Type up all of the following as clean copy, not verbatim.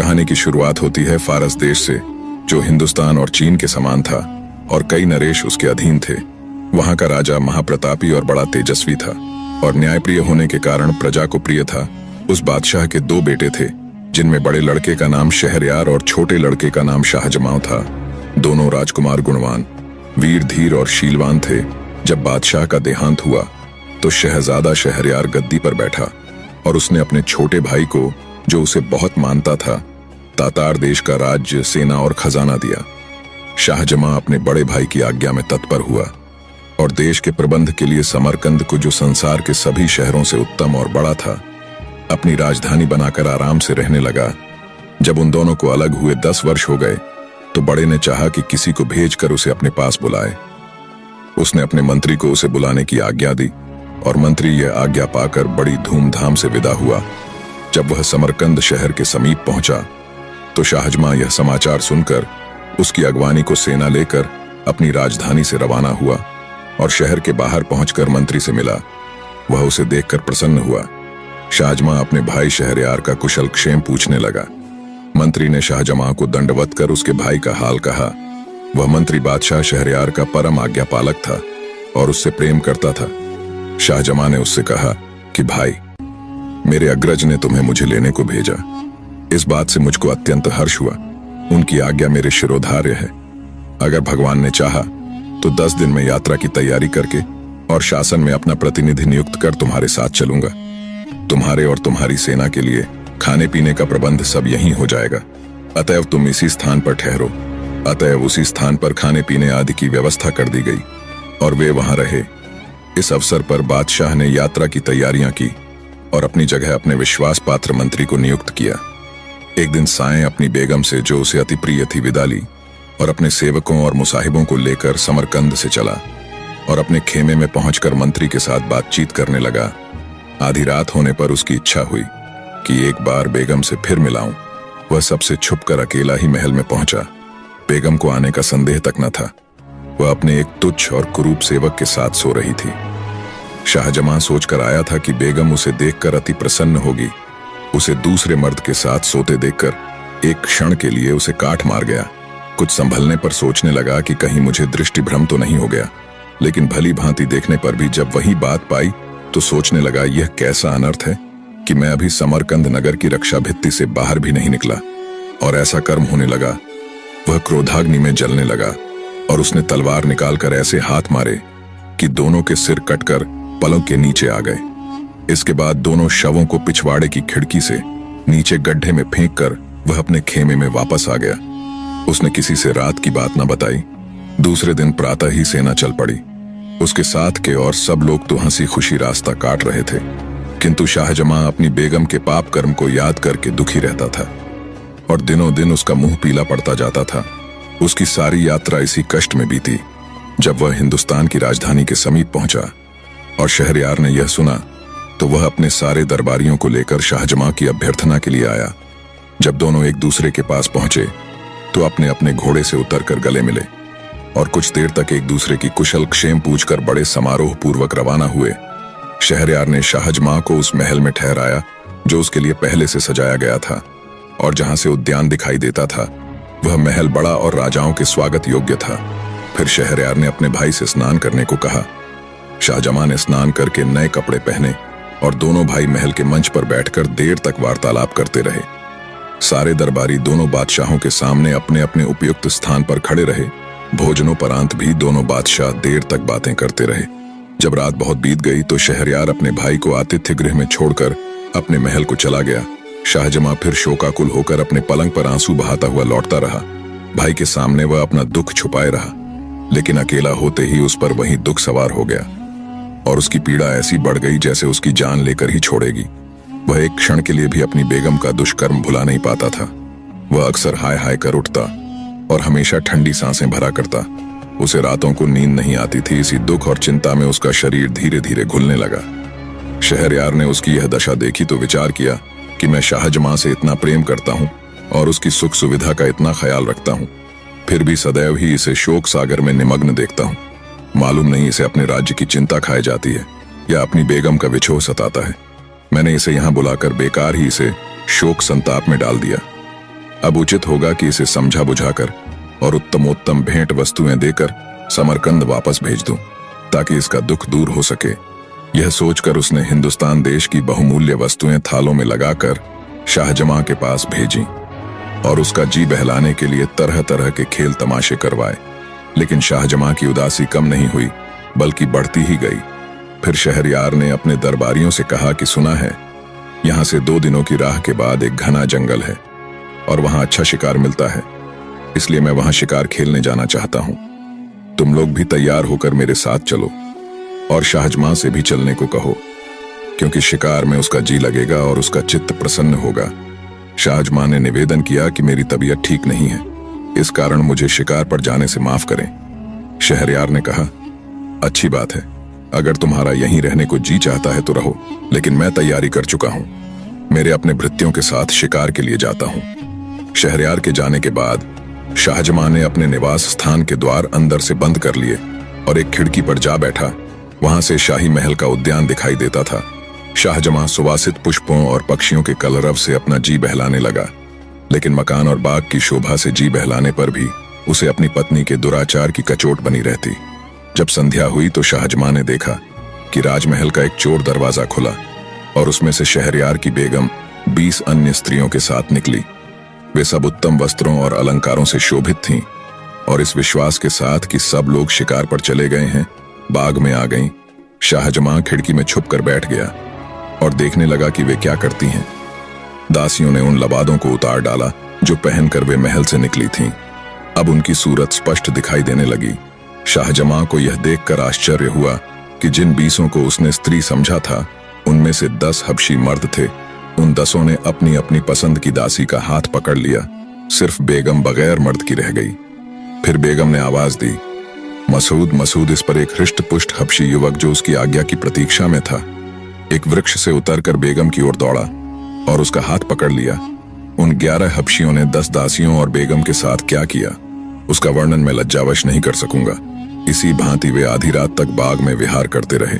कहानी की शुरुआत होती है फारस देश से, जो हिंदुस्तान और चीन के समान था और कई नरेश उसके अधीन थे। वहां का राजा महाप्रतापी और बड़ा तेजस्वी था और न्यायप्रिय होने के कारण प्रजा को प्रिय था। उस बादशाह के दो बेटे थे, जिनमें बड़े लड़के का नाम शहरयार और छोटे लड़के का नाम शाहजमां था। दोनों राजकुमार गुणवान, वीर, धीर और शीलवान थे। जब बादशाह का देहांत हुआ तो शहजादा शहरयार गद्दी पर बैठा और उसने अपने छोटे भाई को, जो उसे बहुत मानता था, तातार देश का राज्य, सेना और खजाना दिया। शाहजमां अपने बड़े भाई की आज्ञा में तत्पर हुआ और देश के प्रबंध के लिए समरकंद को, जो संसार के सभी शहरों से उत्तम और बड़ा था, अपनी राजधानी बनाकर आराम से रहने लगा। जब उन दोनों को अलग हुए 10 वर्ष हो गए तो बड़े ने चाहा कि किसी को भेजकर उसे अपने पास बुलाए। उसने अपने मंत्री को उसे बुलाने की आज्ञा दी और मंत्री यह आज्ञा पाकर बड़ी धूमधाम से विदा हुआ। जब वह समरकंद शहर के समीप पहुंचा तो शाहजमां यह समाचार सुनकर उसकी अगवानी को सेना लेकर अपनी राजधानी से रवाना हुआ और शहर के बाहर पहुंचकर मंत्री से मिला। वह उसे देखकर प्रसन्न हुआ। शाहजमां अपने भाई शहरयार का कुशल क्षेम पूछने लगा। मंत्री ने शाहजमां को दंडवत कर उसके भाई का हाल कहा। वह मंत्री बादशाह शहरयार का परम आज्ञा पालक था और उससे प्रेम करता था। शाहजमां ने उससे कहा कि भाई, मेरे अग्रज ने तुम्हें मुझे लेने को भेजा। इस बात से मुझको अत्यंत हर्ष हुआ। उनकी आज्ञा मेरे शिरोधार्य है। अगर भगवान ने चाहा तो 10 दिन में यात्रा की तैयारी करके और शासन में अपना प्रतिनिधि नियुक्त कर तुम्हारे साथ चलूंगा। तुम्हारे और तुम्हारी सेना के लिए खाने पीने का प्रबंध सब यहीं हो जाएगा। अतएव तुम इसी स्थान पर ठहरो। अतएव उसी स्थान पर खाने पीने आदि की व्यवस्था कर दी गई और वे वहां रहे। इस अवसर पर बादशाह ने यात्रा की तैयारियां की और अपनी जगह अपने विश्वास पात्र मंत्री को नियुक्त किया। एक दिन साएं अपनी बेगम से, जो उसे अति प्रिय थी, विदा ली और अपने सेवकों और मुसाहिबों को लेकर समरकंद से चला और अपने खेमे में पहुंचकर मंत्री के साथ बातचीत करने लगा। आधी रात होने पर उसकी इच्छा हुई कि एक बार बेगम से फिर मिलाऊं। वह सबसे छुपकर अकेला ही महल में पहुंचा। बेगम को आने का संदेह तक न था। वह अपने एक तुच्छ और कुरूप सेवक के साथ सो रही थी। शाहजमां सोचकर आया था कि बेगम उसे देखकर अति प्रसन्न होगी। उसे दूसरे मर्द के साथ सोते देखकर एक क्षण के लिए उसे काट मार गया। कुछ संभलने पर सोचने लगा कि कहीं मुझे दृष्टि भ्रम तो नहीं हो गया, लेकिन भली भांति देखने पर भी जब वही बात पाई तो सोचने लगा, यह कैसा अनर्थ है कि मैं अभी समरकंद नगर की रक्षा भित्ति से बाहर भी नहीं निकला और ऐसा कर्म होने लगा। वह क्रोधाग्नि में जलने लगा और उसने तलवार निकालकर ऐसे हाथ मारे कि दोनों के सिर कटकर पलंग के नीचे आ गए। इसके बाद दोनों शवों को पिछवाड़े की खिड़की से नीचे गड्ढे में फेंककर वह अपने खेमे में वापस आ गया। उसने किसी से रात की बात न बताई। दूसरे दिन प्रातः ही सेना चल पड़ी। उसके साथ के और सब लोग तो हंसी खुशी रास्ता काट रहे थे, किंतु शाहजमां अपनी बेगम के पाप कर्म को याद करके दुखी रहता था और दिनों दिन उसका मुंह पीला पड़ता जाता था। उसकी सारी यात्रा इसी कष्ट में बीती। जब वह हिंदुस्तान की राजधानी के समीप पहुंचा और शहरयार ने यह सुना तो वह अपने सारे दरबारियों को लेकर शाहजमां की अभ्यर्थना के लिए आया। जब दोनों एक दूसरे के पास पहुंचे तो अपने अपने घोड़े से उतरकर गले मिले और कुछ देर तक एक दूसरे की कुशल क्षेम पूछकर बड़े समारोह पूर्वक रवाना हुए। शहरयार ने शाहजमां को उस महल में ठहराया जो उसके लिए पहले से सजाया गया था और जहां से उद्यान दिखाई देता था। वह महल बड़ा और राजाओं के स्वागत योग्य था। फिर शहरयार ने अपने भाई से स्नान करने को कहा। शाहजमां ने स्नान करके नए कपड़े पहने और दोनों भाई महल के मंच पर बैठकर देर तक वार्तालाप करते रहे। सारे दरबारी दोनों बादशाहों के सामने अपने अपने उपयुक्त स्थान पर खड़े रहे। भोजनोपरांत भी दोनों बादशाह देर तक बातें करते रहे। जब रात बहुत बीत गई तो शहरयार अपने भाई को आतिथ्य गृह में छोड़कर अपने महल को चला गया। शाहजमां फिर शोकाकुल होकर अपने पलंग पर आंसू बहाता हुआ लौटता रहा। भाई के सामने वह अपना दुख छुपाए रहा, लेकिन अकेला होते ही उस पर वही दुख सवार हो गया और उसकी पीड़ा ऐसी बढ़ गई जैसे उसकी जान लेकर ही छोड़ेगी। वह एक क्षण के लिए भी अपनी बेगम का दुष्कर्म भुला नहीं पाता था। वह अक्सर हाय हाय कर उठता और हमेशा ठंडी सांसें भरा करता। उसे रातों को नींद नहीं आती थी। इसी दुख और चिंता में उसका शरीर धीरे धीरे घुलने लगा। शहरयार ने उसकी यह दशा देखी तो विचार किया कि मैं शाहजमां से इतना प्रेम करता हूं और उसकी सुख सुविधा का इतना ख्याल रखता हूं, फिर भी सदैव ही इसे शोक सागर में निमग्न देखता हूं। मालूम नहीं इसे अपने राज्य की चिंता खाई जाती है या अपनी बेगम का विछोह सताता है। मैंने इसे यहां बुलाकर बेकार ही इसे शोक संताप में डाल दिया। अब उचित होगा कि इसे समझा बुझाकर और उत्तमोत्तम भेंट वस्तुएं देकर समरकंद वापस भेज दूं, ताकि इसका दुख दूर हो सके। यह सोचकर उसने हिंदुस्तान देश की बहुमूल्य वस्तुएं थालों में लगाकर शाहजमां के पास भेजी और उसका जी बहलाने के लिए तरह तरह के खेल तमाशे करवाए। लेकिन शाहजमां की उदासी कम नहीं हुई, बल्कि बढ़ती ही गई। फिर शहरयार ने अपने दरबारियों से कहा कि सुना है, यहां से 2 दिनों की राह के बाद एक घना जंगल है और वहां अच्छा शिकार मिलता है, इसलिए मैं वहां शिकार खेलने जाना चाहता हूं। तुम लोग भी तैयार होकर मेरे साथ चलो और शाहजमां से भी चलने को कहो, क्योंकि शिकार में उसका जी लगेगा और उसका चित्त प्रसन्न होगा। शाहजमां ने निवेदन किया कि मेरी तबीयत ठीक नहीं है, इस कारण मुझे शिकार पर जाने से माफ करें। शहरयार ने कहा, अच्छी बात है, अगर तुम्हारा यहीं रहने को जी चाहता है तो रहो, लेकिन मैं तैयारी कर चुका हूं, मेरे अपने भृत्यों के साथ शिकार के लिए जाता हूं। शहरयार के जाने के बाद शाहजमां ने अपने निवास स्थान के द्वार अंदर से बंद कर लिए और एक खिड़की पर जा बैठा। वहां से शाही महल का उद्यान दिखाई देता था। शाहजमां सुवासित पुष्पों और पक्षियों के कलरव से अपना जी बहलाने लगा, लेकिन मकान और बाग की शोभा से जी बहलाने पर भी उसे अपनी पत्नी के दुराचार की कचोट बनी रहती। जब संध्या हुई तो शाहजमां ने देखा कि राजमहल का एक चोर दरवाजा खुला और उसमें से शहरयार की बेगम 20 अन्य स्त्रियों के साथ निकली। वे सब उत्तम वस्त्रों और अलंकारों से शोभित थीं और इस विश्वास के साथ कि सब लोग शिकार पर चले गए हैं, बाग में आ गईं। शाहजमां खिड़की में छुप कर बैठ गया और देखने लगा कि वे क्या करती हैं। दासियों ने उन लबादों को उतार डाला जो पहनकर वे महल से निकली थीं। अब उनकी सूरत स्पष्ट दिखाई देने लगी। शाहजमां को यह देखकर आश्चर्य हुआ कि जिन 20 को उसने स्त्री समझा था, उनमें से 10 हबशी मर्द थे। उन 10 ने अपनी अपनी पसंद की दासी का हाथ पकड़ लिया, सिर्फ बेगम बगैर मर्द की रह गई। फिर बेगम ने आवाज दी, मसूद मसूद। इस पर एक हृष्ट पुष्ट हबशी युवक जो उसकी आज्ञा की प्रतीक्षा में था, एक वृक्ष से उतरकर बेगम की ओर दौड़ा और उसका हाथ पकड़ लिया। उन 11 हबशियों ने 10 दासियों और बेगम के साथ क्या किया, उसका वर्णन मैं लज्जावश नहीं कर सकूंगा। इसी भांति वे आधी रात तक बाग में विहार करते रहे।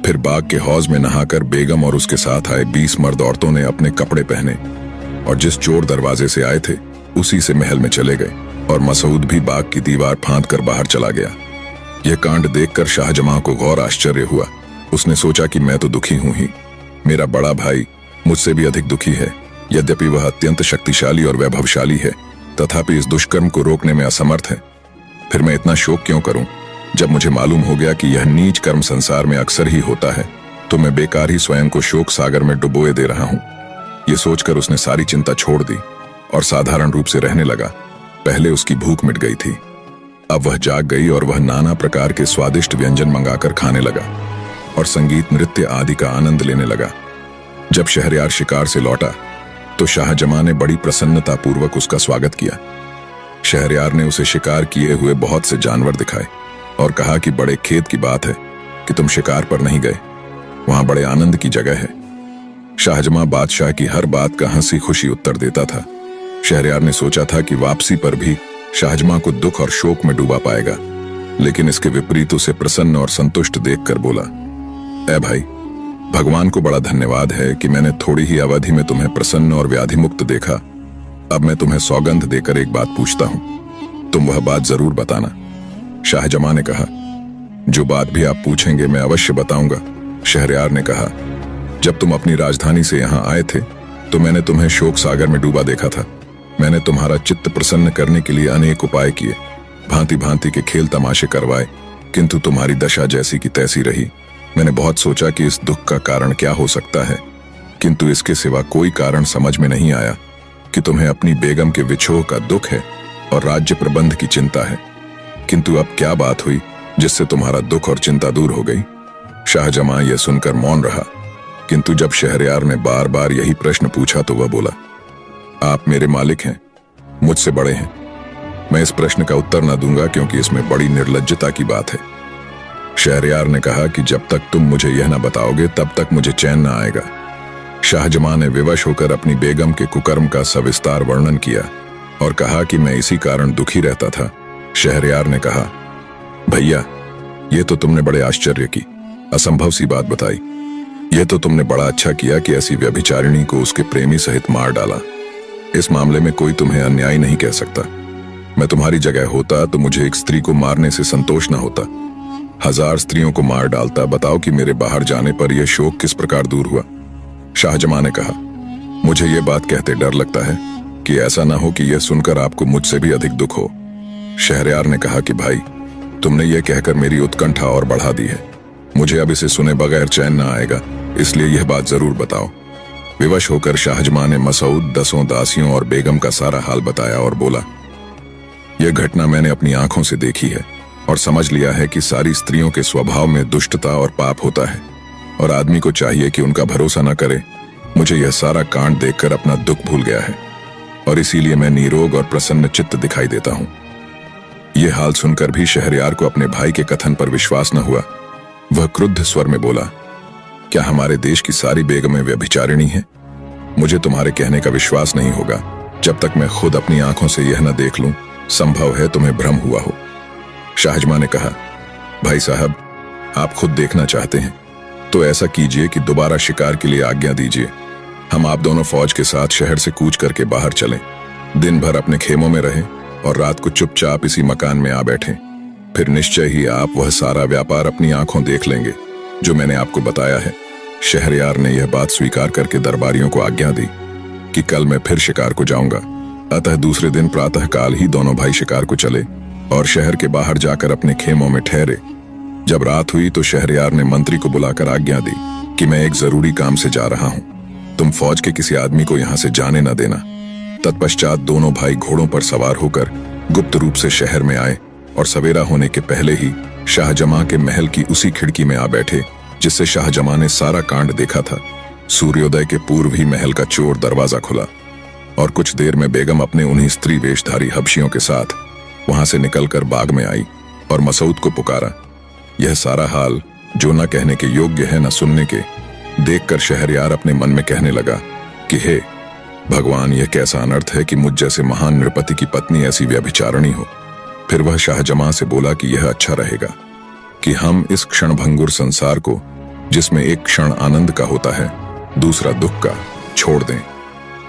फिर बाग के हौज में नहाकर बेगम और उसके साथ आए 20 मर्द औरतों ने अपने कपड़े पहने और जिस चोर दरवाजे से आए थे उसी से महल में चले गए और मसूद भी बाग की दीवार फांद कर बाहर चला गया। यह कांड देखकर शाहजमां को गौर आश्चर्य हुआ। उसने सोचा कि मैं तो दुखी हूं ही, मेरा बड़ा भाई मुझसे भी अधिक दुखी है। यद्यपि वह अत्यंत शक्तिशाली और वैभवशाली है, तथापि इस दुष्कर्म को रोकने में असमर्थ है। फिर मैं इतना शोक क्यों करूं? जब मुझे मालूम हो गया कि यह नीच कर्म संसार में अक्सर ही होता है, तो मैं बेकार ही स्वयं को शोक सागर में डुबोए दे रहा हूं। यह सोचकर उसने सारी चिंता छोड़ दी और साधारण रूप से रहने लगा। पहले उसकी भूख मिट गई थी, अब वह जाग गई और वह नाना प्रकार के स्वादिष्ट व्यंजन मंगाकर खाने लगा और संगीत नृत्य आदि का आनंद लेने लगा। जब शहरयार शिकार से लौटा तो शाहजमां ने बड़ी प्रसन्नता पूर्वक उसका स्वागत किया। शहरयार ने उसे शिकार किए हुए बहुत से जानवर दिखाए और कहा कि बड़े खेद की बात है कि तुम शिकार पर नहीं गए, वहां बड़े आनंद की जगह है। शाहजमां बादशाह की हर बात का हंसी खुशी उत्तर देता था। शहरयार ने सोचा था कि वापसी पर भी शाहजमां को दुख और शोक में डूबा पाएगा, लेकिन इसके विपरीत उसे प्रसन्न और संतुष्ट देखकर बोला, ऐ भाई, भगवान को बड़ा धन्यवाद है कि मैंने थोड़ी ही अवधि में तुम्हें प्रसन्न और व्याधि मुक्त देखा। अब मैं तुम्हें सौगंध देकर एक बात पूछता हूं, तुम वह बात जरूर बताना। शाहजमां ने कहा, जो बात भी आप पूछेंगे मैं अवश्य बताऊंगा। शहरयार ने कहा, जब तुम अपनी राजधानी से यहां आए थे तो मैंने तुम्हें शोक सागर में डूबा देखा था। मैंने तुम्हारा चित्त प्रसन्न करने के लिए अनेक उपाय किए, भांति भांति के खेल तमाशे करवाए, किंतु तुम्हारी दशा जैसी की तैसी रही। मैंने बहुत सोचा कि इस दुख का कारण क्या हो सकता है, किंतु इसके सिवा कोई कारण समझ में नहीं आया कि तुम्हें अपनी बेगम के विछोह का दुख है और राज्य प्रबंध की चिंता है। किंतु अब क्या बात हुई जिससे तुम्हारा दुख और चिंता दूर हो गई? शाहजमां यह सुनकर मौन रहा, किंतु जब शहरयार ने बार बार यही प्रश्न पूछा तो वह बोला, आप मेरे मालिक हैं, मुझसे बड़े हैं। मैं इस प्रश्न का उत्तर न दूंगा क्योंकि इसमें बड़ी निर्लज्जता की बात है। शहरयार ने कहा कि जब तक तुम मुझे यह न बताओगे तब तक मुझे चैन न आएगा। शाहजमां ने विवश होकर अपनी बेगम के कुकर्म का सविस्तार वर्णन किया और कहा कि मैं इसी कारण दुखी रहता था। शहरयार ने कहा, भैया, ये तो तुमने बड़े आश्चर्य की असंभव सी बात बताई। यह तो तुमने बड़ा अच्छा किया कि ऐसी व्यभिचारिणी को उसके प्रेमी सहित मार डाला। इस मामले में कोई तुम्हें अन्यायी नहीं कह सकता। मैं तुम्हारी जगह होता तो मुझे एक स्त्री को मारने से संतोष न होता, 1000 स्त्रियों को मार डालता। बताओ कि मेरे बाहर जाने पर यह शोक किस प्रकार दूर हुआ। शाहजमां ने कहा, मुझे ये बात कहते डर लगता है कि ऐसा ना हो कि यह सुनकर आपको मुझसे भी अधिक दुख हो। शहरयार ने कहा कि भाई, तुमने यह कहकर मेरी उत्कंठा और बढ़ा दी है। मुझे अब इसे सुने बगैर चैन ना आएगा, इसलिए यह बात जरूर बताओ। विवश होकर शाहजमां ने मसूद, 10 दासियों और बेगम का सारा हाल बताया और बोला, यह घटना मैंने अपनी आंखों से देखी है और समझ लिया है कि सारी स्त्रियों के स्वभाव में दुष्टता और पाप होता है और आदमी को चाहिए कि उनका भरोसा न करे। मुझे यह सारा कांड देखकर अपना दुख भूल गया है और इसीलिए मैं निरोग और प्रसन्न चित्त दिखाई देता हूं। यह हाल सुनकर भी शहरयार को अपने भाई के कथन पर विश्वास न हुआ। वह क्रुद्ध स्वर में बोला, क्या हमारे देश की सारी बेगमें व्यभिचारिणी हैं? मुझे तुम्हारे कहने का विश्वास नहीं होगा जब तक मैं खुद अपनी आंखों से यह न देख लूं। संभव है तुम्हें भ्रम हुआ हो। शाहजमां ने कहा, भाई साहब, आप खुद देखना चाहते हैं तो ऐसा कीजिए कि दोबारा शिकार के लिए आज्ञा दीजिए। हम आप दोनों फौज के साथ शहर से कूच करके बाहर चलें, दिन भर अपने खेमों में रहें और रात को चुपचाप इसी मकान में आ बैठें। फिर निश्चय ही आप वह सारा व्यापार अपनी आंखों देख लेंगे जो मैंने आपको बताया है। शहरयार ने यह बात स्वीकार करके दरबारियों को आज्ञा दी कि कल मैं फिर शिकार को जाऊंगा। अतः दूसरे दिन प्रातःकाल ही दोनों भाई शिकार को चले और शहर के बाहर जाकर अपने खेमों में ठहरे। जब रात हुई तो शहरयार ने मंत्री को बुलाकर आज्ञा दी कि मैं एक जरूरी काम से जा रहा हूं, तुम फौज के किसी आदमी को यहां से जाने न देना। तत्पश्चात दोनों भाई घोड़ों पर सवार होकर गुप्त रूप से शहर में आए और सवेरा होने के पहले ही शाहजमां के महल की उसी खिड़की में आ बैठे जिससे शाहजमां ने सारा कांड देखा था। सूर्योदय के पूर्व ही महल का चोर दरवाजा खुला और कुछ देर में बेगम अपने उन्हीं स्त्री वेशधारी हबशियों के साथ वहां से निकलकर बाग में आई और मसूद को पुकारा। यह सारा हाल, जो न कहने के योग्य है न सुनने के, देखकर शहरयार अपने मन में कहने लगा कि हे भगवान, यह कैसा अनर्थ है कि मुझ जैसे महान नृपति की पत्नी ऐसी व्यभिचारिणी हो। फिर वह शाहजमां से बोला कि यह अच्छा रहेगा कि हम इस क्षणभंगुर संसार को, जिसमें एक क्षण आनंद का होता है दूसरा दुख का, छोड़ दें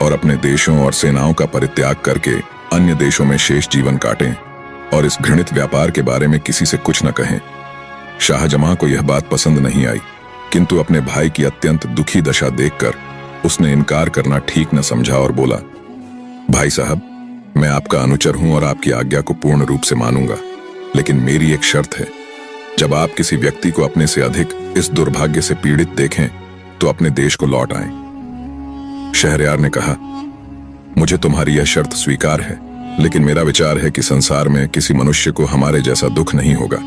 और अपने देशों और सेनाओं का परित्याग करके अन्य देशों में शेष जीवन काटें और इस घृणित व्यापार के बारे में किसी से कुछ न कहें। शाहजमां को यह बात पसंद नहीं आई, किंतु अपने भाई की अत्यंत दुखी दशा देखकर उसने इनकार करना ठीक न समझा और बोला, भाई साहब, मैं आपका अनुचर हूं और आपकी आज्ञा को पूर्ण रूप से मानूंगा, लेकिन मेरी एक शर्त है। जब आप किसी व्यक्ति को अपने से अधिक इस दुर्भाग्य से पीड़ित देखें तो अपने देश को लौट आएं। शहरयार ने कहा, मुझे तुम्हारी यह शर्त स्वीकार है, लेकिन मेरा विचार है कि संसार में किसी मनुष्य को हमारे जैसा दुख नहीं होगा।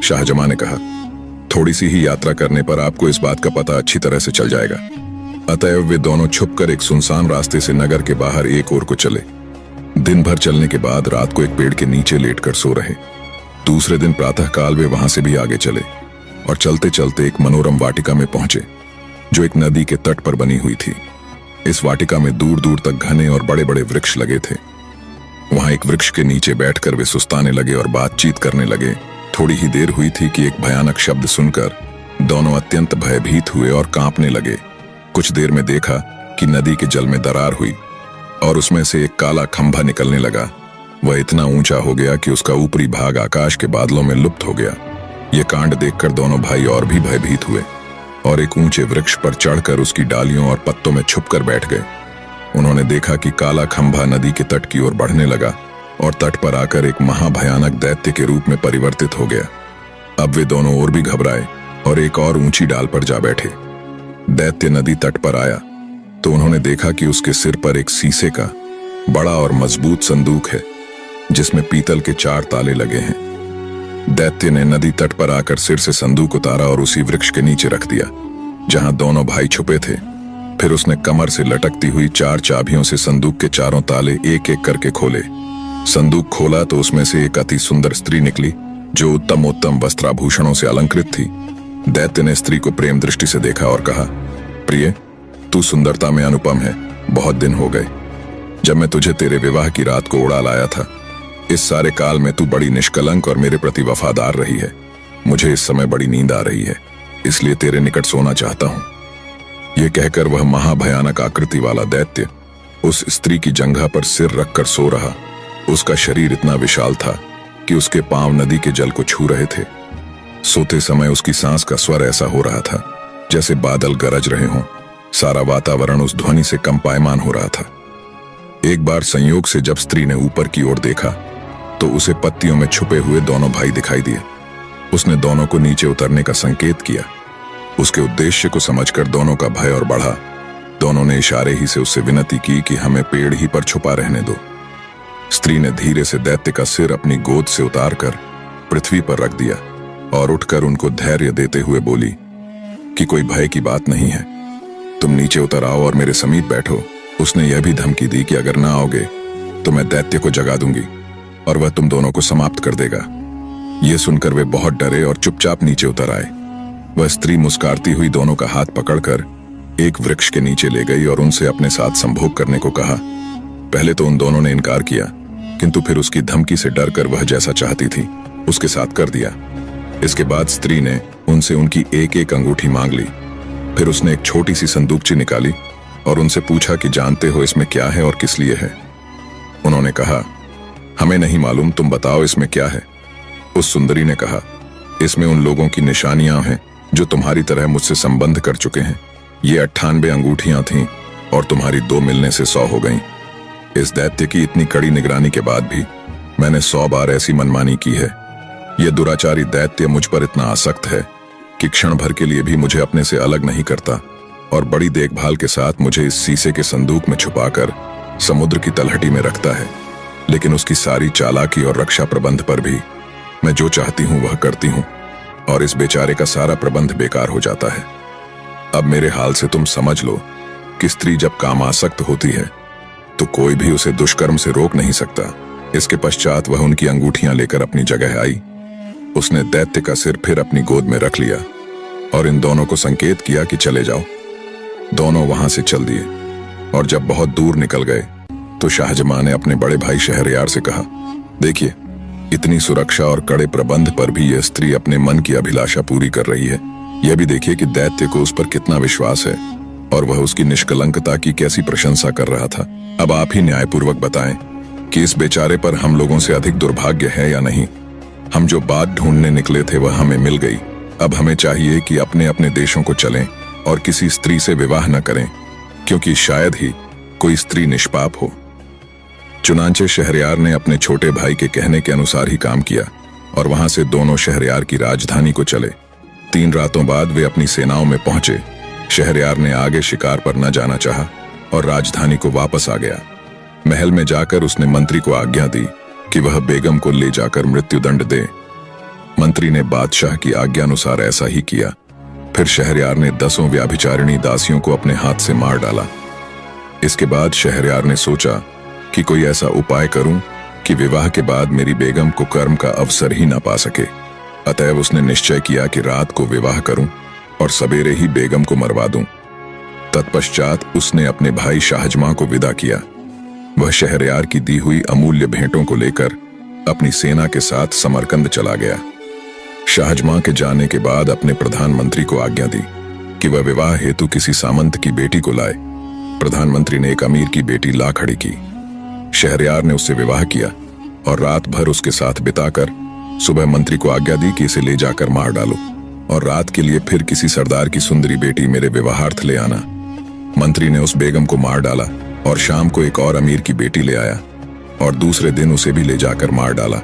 शाहजमां ने कहा, थोड़ी सी ही यात्रा करने पर आपको इस बात का पता अच्छी तरह से चल जाएगा। अतएव वे दोनों छुपकर एक सुनसान रास्ते से नगर के बाहर एक ओर को चले। दिन भर चलने के बाद रात को एक पेड़ के नीचे लेटकर सो रहे। दूसरे दिन प्रातःकाल वे वहां से भी आगे चले और चलते चलते एक मनोरम वाटिका में पहुंचे जो एक नदी के तट पर बनी हुई थी। इस वाटिका में दूर दूर तक घने और बड़े बड़े वृक्ष लगे थे। वहां एक वृक्ष के नीचे बैठकर वे सुस्ताने लगे और बातचीत करने लगे। थोड़ी ही देर हुई थी कि एक भयानक शब्द सुनकर दोनों अत्यंत भयभीत हुए और कांपने लगे। कुछ देर में देखा कि नदी के जल में दरार हुई और उसमें से एक काला खंभा निकलने लगा। वह इतना ऊंचा हो गया कि उसका ऊपरी भाग आकाश के बादलों में लुप्त हो गया। यह कांड देखकर दोनों भाई और भी भयभीत हुए और एक ऊंचे वृक्ष पर चढ़कर उसकी डालियों और पत्तों में छुपकर बैठ गए। उन्होंने देखा कि काला खंभा नदी के तट की ओर बढ़ने लगा और तट पर आकर एक महाभयानक दैत्य के रूप में परिवर्तित हो गया। अब वे दोनों और भी घबराए और एक और ऊंची डाल पर जा बैठे। दैत्य नदी तट पर आया तो उन्होंने देखा कि उसके सिर पर एक शीशे का बड़ा और मजबूत संदूक है जिसमें पीतल के 4 ताले लगे हैं। दैत्य ने नदी तट पर आकर सिर से संदूक उतारा और उसी वृक्ष के नीचे रख दिया जहां दोनों भाई छुपे थे। फिर उसने कमर से लटकती हुई 4 चाबियों से संदूक के चारों ताले एक एक करके खोले। संदूक खोला तो उसमें से एक अति सुंदर स्त्री निकली जो उत्तम वस्त्राभूषणों से अलंकृत थी। दैत्य ने स्त्री को प्रेम दृष्टि से देखा और कहा, प्रिय, तू सुंदरता में अनुपम है। बहुत दिन हो गए जब मैं तुझे तेरे विवाह की रात को उड़ा लाया था। इस सारे काल में तू बड़ी निष्कलंक और मेरे प्रति वफादार रही है। मुझे इस समय बड़ी नींद आ रही है, इसलिए तेरे निकट सोना चाहता हूं। यह कहकर वह महाभयानक आकृति वाला दैत्य उस स्त्री की जंघा पर सिर रखकर सो रहा। उसका शरीर इतना विशाल था कि उसके पांव नदी के जल को छू रहे थे। सोते समय उसकी सांस का स्वर ऐसा हो रहा था जैसे बादल गरज रहे हों। सारा वातावरण उस ध्वनि से कंपायमान हो रहा था। एक बार संयोग से जब स्त्री ने ऊपर की ओर देखा तो उसे पत्तियों में छुपे हुए दोनों भाई दिखाई दिए। उसने दोनों को नीचे उतरने का संकेत किया। उसके उद्देश्य को समझकर दोनों का भय और बढ़ा। दोनों ने इशारे ही से उससे विनती की कि हमें पेड़ ही पर छुपा रहने दो। स्त्री ने धीरे से दैत्य का सिर अपनी गोद से उतारकर पृथ्वी पर रख दिया और उठकर उनको धैर्य देते हुए बोली कि कोई भय की बात नहीं है, तुम नीचे उतर आओ और मेरे समीप बैठो। उसने यह भी धमकी दी कि अगर ना आओगे तो मैं दैत्य को जगा दूंगी और वह तुम दोनों को समाप्त कर देगा। यह सुनकर वे बहुत डरे और चुपचाप नीचे उतर आए। वह स्त्री मुस्कुराती हुई दोनों का हाथ पकड़कर एक वृक्ष के नीचे ले गई और उनसे अपने साथ संभोग करने को कहा। पहले तो उन दोनों ने इनकार किया, किंतु फिर उसकी धमकी से डरकर वह जैसा चाहती थी उसके साथ कर दिया। इसके बाद स्त्री ने उनसे उनकी एक एक अंगूठी मांग ली। फिर उसने एक छोटी सी संदूकची निकाली और उनसे पूछा कि जानते हो इसमें क्या है और किस लिए है। उन्होंने कहा, हमें नहीं मालूम, तुम बताओ इसमें क्या है। उस सुंदरी ने कहा, इसमें उन लोगों की निशानियां हैं जो तुम्हारी तरह मुझसे संबंध कर चुके हैं। ये 98 अंगूठियां थीं और तुम्हारी 2 मिलने से 100 हो गईं। इस दैत्य की इतनी कड़ी निगरानी के बाद भी मैंने 100 बार ऐसी मनमानी की है। यह दुराचारी दैत्य मुझ पर इतना आसक्त है कि क्षण भर के लिए भी मुझे अपने से अलग नहीं करता और बड़ी देखभाल के साथ मुझे इस शीशे के संदूक में छुपाकर समुद्र की तलहटी में रखता है। लेकिन उसकी सारी चालाकी और रक्षा प्रबंध पर भी मैं जो चाहती हूं वह करती हूं और इस बेचारे का सारा प्रबंध बेकार हो जाता है। अब मेरे हाल से तुम समझ लो कि स्त्री जब कामासक्त होती है तो कोई भी उसे दुष्कर्म से रोक नहीं सकता। इसके पश्चात वह उनकी अंगूठियां लेकर अपनी जगह आई। उसने दैत्य का सिर फिर अपनी गोद में रख लिया और इन दोनों को संकेत किया कि चले जाओ। दोनों वहां से चल दिए और जब बहुत दूर निकल गए तो शाहजमां ने अपने बड़े भाई शहरयार से कहा, देखिए, इतनी सुरक्षा और कड़े प्रबंध पर भी यह स्त्री अपने मन की अभिलाषा पूरी कर रही है। यह भी देखिए कि दैत्य को उस पर कितना विश्वास है और वह उसकी निष्कलंकता की कैसी प्रशंसा कर रहा था। अब आप ही न्यायपूर्वक बताएं कि इस बेचारे पर हम लोगों से अधिक दुर्भाग्य है या नहीं। हम जो बात ढूंढने निकले थे वह हमें मिल गई। अब हमें चाहिए कि अपने अपने देशों को चलें और किसी स्त्री से विवाह न करें, क्योंकि शायद ही कोई स्त्री निष्पाप हो। चुनांचे शहरयार ने अपने छोटे भाई के कहने के अनुसार ही काम किया और वहां से दोनों शहरयार की राजधानी को चले। 3 रातों बाद वे अपनी सेनाओं में पहुंचे। शहरयार ने आगे शिकार पर न जाना चाहा और राजधानी को वापस आ गया। महल में जाकर उसने मंत्री को आज्ञा दी कि वह बेगम को ले जाकर मृत्युदंड दे। मंत्री ने बादशाह की आज्ञानुसार ऐसा ही किया। फिर शहरयार ने 10 व्याभिचारिणी दासियों को अपने हाथ से मार डाला। इसके बाद शहरयार ने सोचा कि कोई ऐसा उपाय करूं कि विवाह के बाद मेरी बेगम को कर्म का अवसर ही ना पा सके। अतएव उसने निश्चय किया कि रात को विवाह करूं और सवेरे ही बेगम को मरवा दूं। तत्पश्चात उसने अपने भाई शाहजमां को विदा किया। वह शहरयार की दी हुई अमूल्य भेंटों को लेकर अपनी सेना के साथ समरकंद चला गया। शाहजमां के जाने के बाद अपने प्रधानमंत्री को आज्ञा दी कि वह विवाह हेतु किसी सामंत की बेटी को लाए। प्रधानमंत्री ने एक अमीर की बेटी ला खड़ी की। शहरयार ने उससे विवाह किया और रात भर उसके साथ बिताकर सुबह मंत्री को आज्ञा दी कि इसे ले जाकर मार डालो और रात के लिए फिर किसी सरदार की सुंदरी बेटी मेरे विवाहार्थ ले आना। मंत्री ने उस बेगम को मार डाला और शाम को एक और अमीर की बेटी ले आया और दूसरे दिन उसे भी ले जाकर मार डाला।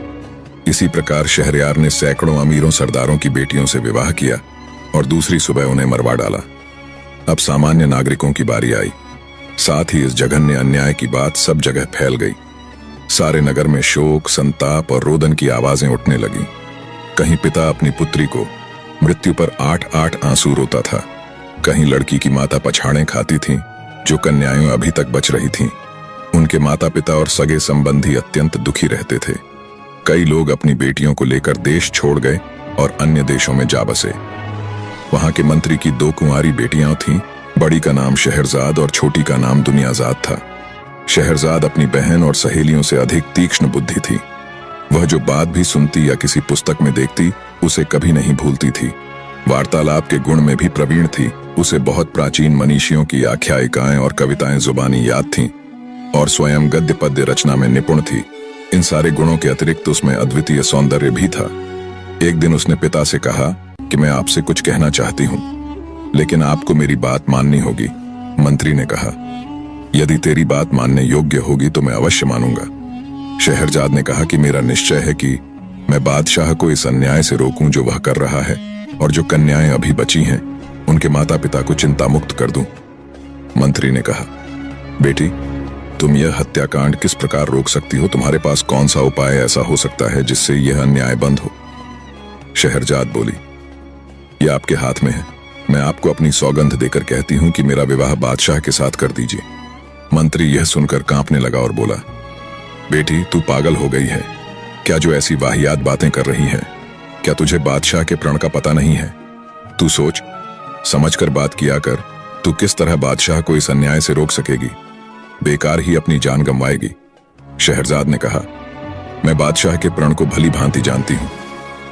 इसी प्रकार शहरयार ने सैकड़ों अमीरों सरदारों की बेटियों से विवाह किया और दूसरी सुबह उन्हें मरवा डाला। अब सामान्य नागरिकों की बारी आई। साथ ही इस जघन्य अन्याय की बात सब जगह फैल गई। सारे नगर में शोक, संताप और रोदन की आवाजें उठने लगीं। कहीं पिता अपनी पुत्री को मृत्यु पर 8-8 आंसू रोता था, कहीं लड़की की माता पछाड़ें खाती थीं जो कन्याएं अभी तक बच रही थीं। उनके माता पिता और सगे संबंधी अत्यंत दुखी रहते थे। कई लोग अपनी बेटियों को लेकर देश छोड़ गए और अन्य देशों में जा बसे। वहां के मंत्री की 2 कुंवारी बेटियां थीं। बड़ी का नाम शहरजाद और छोटी का नाम दुनियाजाद था। शहरजाद अपनी बहन और सहेलियों से अधिक तीक्ष्ण बुद्धि थी। वह जो बात भी सुनती या किसी पुस्तक में देखती उसे कभी नहीं भूलती थी। वार्तालाप के गुण में भी प्रवीण थी। उसे बहुत प्राचीन मनीषियों की आख्यायिकाएं और कविताएं जुबानी याद थीं। और स्वयं गद्य पद्य रचना में निपुण थी। इन सारे गुणों के अतिरिक्त उसमें अद्वितीय सौंदर्य भी था। एक दिन उसने पिता से कहा कि मैं आपसे कुछ कहना चाहती हूँ, लेकिन आपको मेरी बात माननी होगी। मंत्री ने कहा, यदि तेरी बात मानने योग्य होगी तो मैं अवश्य मानूंगा। शहरजाद ने कहा कि मेरा निश्चय है कि मैं बादशाह को इस अन्याय से रोकूं जो वह कर रहा है, और जो कन्याएं अभी बची हैं उनके माता पिता को चिंता मुक्त कर दूं। मंत्री ने कहा, बेटी, तुम यह हत्याकांड किस प्रकार रोक सकती हो? तुम्हारे पास कौन सा उपाय ऐसा हो सकता है जिससे यह अन्याय बंद हो? शहरजाद बोली, यह आपके हाथ में है। मैं आपको अपनी सौगंध देकर कहती हूं कि मेरा विवाह बादशाह के साथ कर दीजिए। मंत्री यह सुनकर कांपने लगा और बोला, बेटी, तू पागल हो गई है क्या जो ऐसी वाहियात बातें कर रही है? क्या तुझे बादशाह के प्रण का पता नहीं है? तू सोच समझकर बात किया कर। तू किस तरह बादशाह को इस अन्याय से रोक सकेगी? बेकार ही अपनी जान गंवाएगी। शहरजाद ने कहा, मैं बादशाह के प्रण को भली भांति जानती हूं,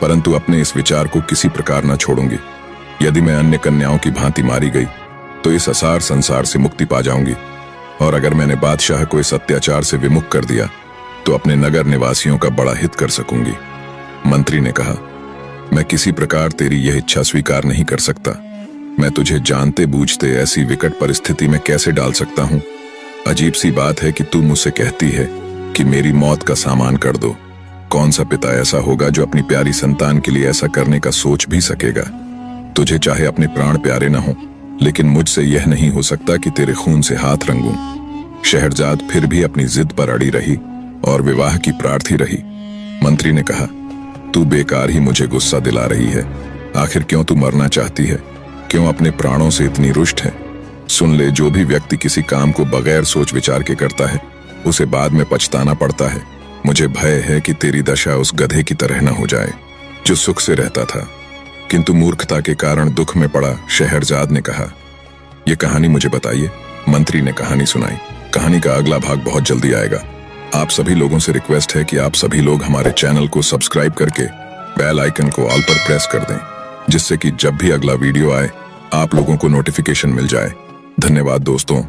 परंतु अपने इस विचार को किसी प्रकार न छोड़ूंगी। यदि मैं अन्य कन्याओं की भांति मारी गई तो इस असार संसार से मुक्ति पा जाऊंगी, और अगर मैंने बादशाह को इस अत्याचार से विमुख कर दिया तो अपने नगर निवासियों का बड़ा हित कर सकूंगी। मंत्री ने कहा, मैं किसी प्रकार तेरी यह इच्छा स्वीकार नहीं कर सकता। मैं तुझे जानते बूझते ऐसी विकट परिस्थिति में कैसे डाल सकता हूं? अजीब सी बात है कि तू मुझसे कहती है कि मेरी मौत का सामान कर दो। कौन सा पिता ऐसा होगा जो अपनी प्यारी संतान के लिए ऐसा करने का सोच भी सकेगा? तुझे चाहे अपने प्राण प्यारे न हो, लेकिन मुझसे यह नहीं हो सकता कि तेरे खून से हाथ रंगूं। शहरजाद फिर भी अपनी जिद पर अड़ी रही और विवाह की प्रार्थी रही। मंत्री ने कहा, तू बेकार ही मुझे गुस्सा दिला रही है। आखिर क्यों तू मरना चाहती है? क्यों अपने प्राणों से इतनी रुष्ट है? सुन ले, जो भी व्यक्ति किसी काम को बगैर सोच विचार के करता है उसे बाद में पछताना पड़ता है। मुझे भय है कि तेरी दशा उस गधे की तरह न हो जाए जो सुख से रहता था किंतु मूर्खता के कारण दुख में पड़ा। शहरजाद ने कहा, यह कहानी मुझे बताइए। मंत्री ने कहानी सुनाई। कहानी का अगला भाग बहुत जल्दी आएगा। आप सभी लोगों से रिक्वेस्ट है कि आप सभी लोग हमारे चैनल को सब्सक्राइब करके बेल आइकन को ऑल पर प्रेस कर दें, जिससे कि जब भी अगला वीडियो आए आप लोगों को नोटिफिकेशन मिल जाए। धन्यवाद दोस्तों।